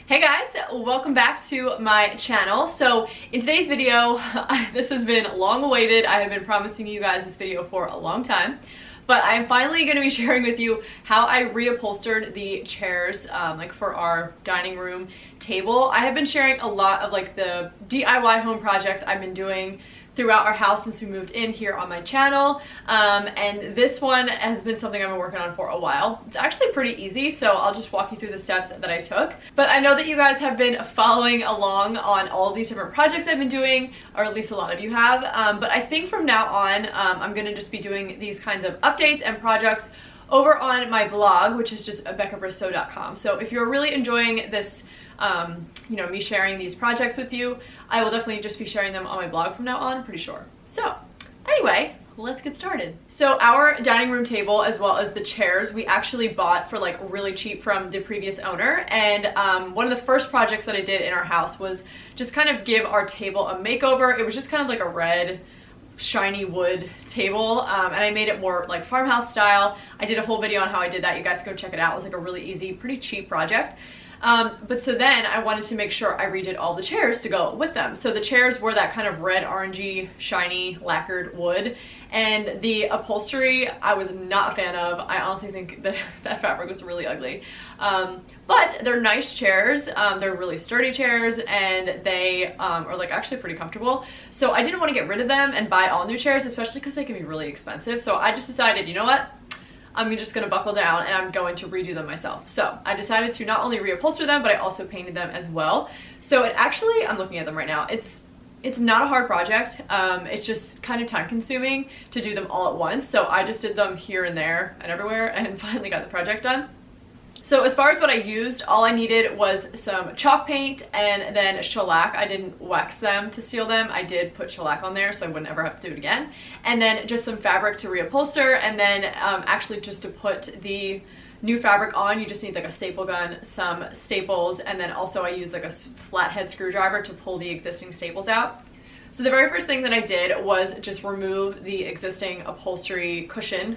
Hey guys, welcome back to my channel. So in today's video, this has been long awaited. I have been promising you guys this video for a long time, but I'm finally going to be sharing with you how I reupholstered the chairs like for our dining room table. I have been sharing a lot of like the DIY home projects I've been doing throughout our house since we moved in here on my channel, and this one has been something I've been working on for a while. It's actually pretty easy, so I'll just walk you through the steps that I took. But I know that you guys have been following along on all of these different projects I've been doing, or at least a lot of you have, but I think from now on I'm gonna just be doing these kinds of updates and projects over on my blog, which is just beccabristow.com. So if you're really enjoying this, you know, me sharing these projects with you, I will definitely just be sharing them on my blog from now on, pretty sure. So anyway, let's get started. So our dining room table, as well as the chairs, we actually bought for like really cheap from the previous owner. And one of the first projects that I did in our house was just kind of give our table a makeover. It was just kind of like a red shiny wood table, and I made it more like farmhouse style. I did a whole video on how I did that. You guys go check it out. It was like a really easy, pretty cheap project. But so then I wanted to make sure I redid all the chairs to go with them. So the chairs were that kind of red, orangey, shiny, lacquered wood. And the upholstery, I was not a fan of. I honestly think that that fabric was really ugly. But they're nice chairs. They're really sturdy chairs, and they are like actually pretty comfortable. So I didn't want to get rid of them and buy all new chairs, especially because they can be really expensive. So I just decided, you know what? I'm just gonna buckle down and I'm going to redo them myself. So I decided to not only reupholster them, but I also painted them as well. So it actually, I'm looking at them right now, it's not a hard project. It's just kind of time consuming to do them all at once. So I just did them here and there and everywhere and finally got the project done. So as far as what I used, all I needed was some chalk paint and then shellac. I didn't wax them to seal them. I did put shellac on there so I wouldn't ever have to do it again. And then just some fabric to reupholster, and then actually just to put the new fabric on, you just need like a staple gun, some staples, and then also I used like a flathead screwdriver to pull the existing staples out. So the very first thing that I did was just remove the existing upholstery cushion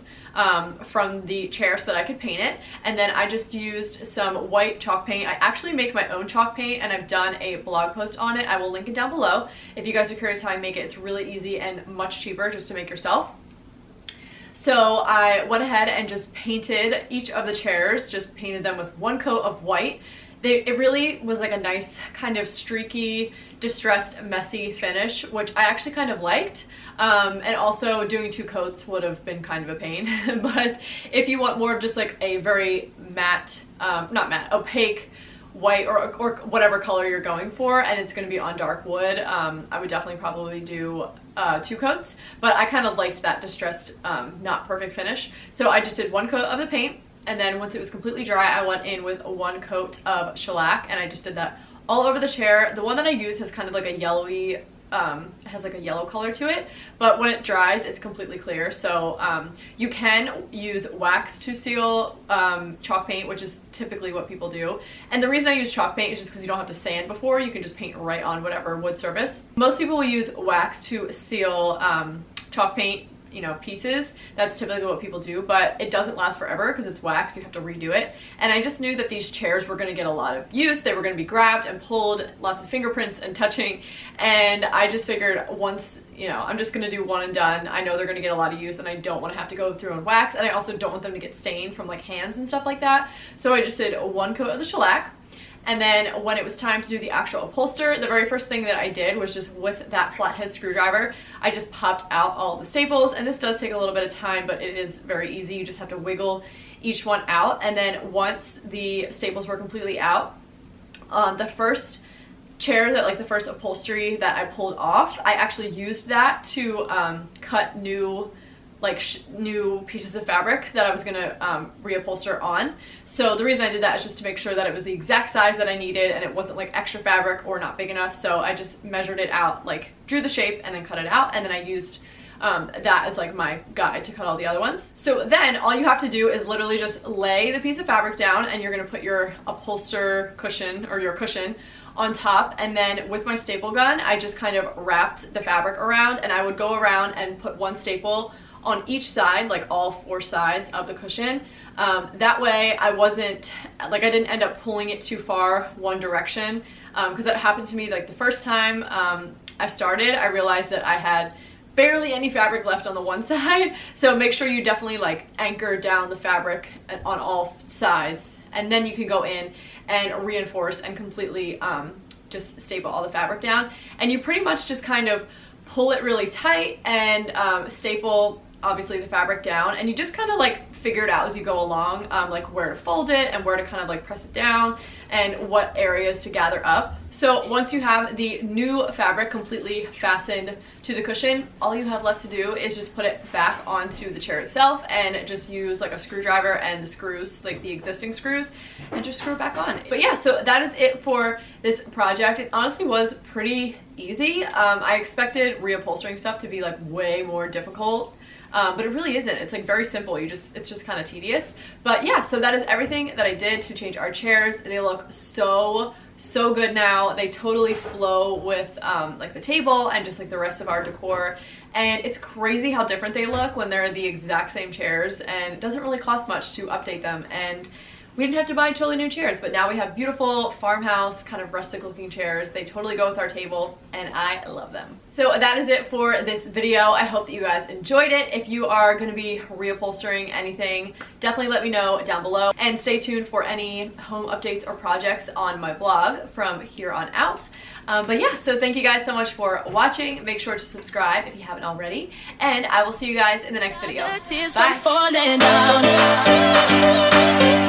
from the chair so that I could paint it. And then I just used some white chalk paint. I actually make my own chalk paint, and I've done a blog post on it. I will link it down below. If you guys are curious how I make it, it's really easy and much cheaper just to make yourself. So I went ahead and just painted each of the chairs, just painted them with one coat of white. It really was like a nice kind of streaky, distressed, messy finish, which I actually kind of liked. And also doing two coats would have been kind of a pain. But if you want more of just like a very matte, not matte, opaque white or whatever color you're going for, and it's going to be on dark wood, I would definitely probably do two coats. But I kind of liked that distressed, not perfect finish. So I just did one coat of the paint. And then once it was completely dry, I went in with one coat of shellac, and I just did that all over the chair. The one that I use has kind of like a yellowy, has like a yellow color to it, but when it dries, it's completely clear. So you can use wax to seal chalk paint, which is typically what people do. And the reason I use chalk paint is just because you don't have to sand before. You can just paint right on whatever wood surface. Most people will use wax to seal chalk paint, you know, pieces. That's typically what people do, but it doesn't last forever because it's wax. You have to redo it. And I just knew that these chairs were going to get a lot of use. They were going to be grabbed and pulled, lots of fingerprints and touching. And I just figured once, you know, I'm just going to do one and done. I know they're going to get a lot of use, and I don't want to have to go through and wax. And I also don't want them to get stained from like hands and stuff like that. So I just did one coat of the shellac. And then when it was time to do the actual upholster, the very first thing that I did was just with that flathead screwdriver, I just popped out all the staples. And this does take a little bit of time, but it is very easy. You just have to wiggle each one out. And then once the staples were completely out, the first chair that, like the first upholstery that I pulled off, I actually used that to cut new new pieces of fabric that I was gonna reupholster on. So the reason I did that is just to make sure that it was the exact size that I needed and it wasn't like extra fabric or not big enough. So I just measured it out, like drew the shape and then cut it out, and then I used that as like my guide to cut all the other ones. So then all you have to do is literally just lay the piece of fabric down, and you're gonna put your upholster cushion or your cushion on top, and then with my staple gun I just kind of wrapped the fabric around, and I would go around and put one staple on each side, like all 4 sides of the cushion. That way I wasn't, like I didn't end up pulling it too far one direction, because that happened to me like the first time I started. I realized that I had barely any fabric left on the one side, so make sure you definitely like anchor down the fabric on all sides, and then you can go in and reinforce and completely just staple all the fabric down. And you pretty much just kind of pull it really tight and staple obviously the fabric down, and you just kind of like figure it out as you go along, like where to fold it and where to kind of like press it down and what areas to gather up. So once you have the new fabric completely fastened to the cushion, all you have left to do is just put it back onto the chair itself and just use like a screwdriver and the screws, like the existing screws, and just screw it back on. But yeah, so that is it for this project. It honestly was pretty easy. I expected reupholstering stuff to be like way more difficult, but it really isn't. It's like very simple. It's just kind of tedious. But yeah, so that is everything that I did to change our chairs. They look so good now. They totally flow with like the table and just like the rest of our decor, and it's crazy how different they look when they're the exact same chairs, and it doesn't really cost much to update them. And we didn't have to buy totally new chairs, but now we have beautiful farmhouse kind of rustic looking chairs. They totally go with our table and I love them. So that is it for this video. I hope that you guys enjoyed it. If you are going to be reupholstering anything, definitely let me know down below, and stay tuned for any home updates or projects on my blog from here on out. But yeah, so thank you guys so much for watching. Make sure to subscribe if you haven't already, and I will see you guys in the next video. Bye.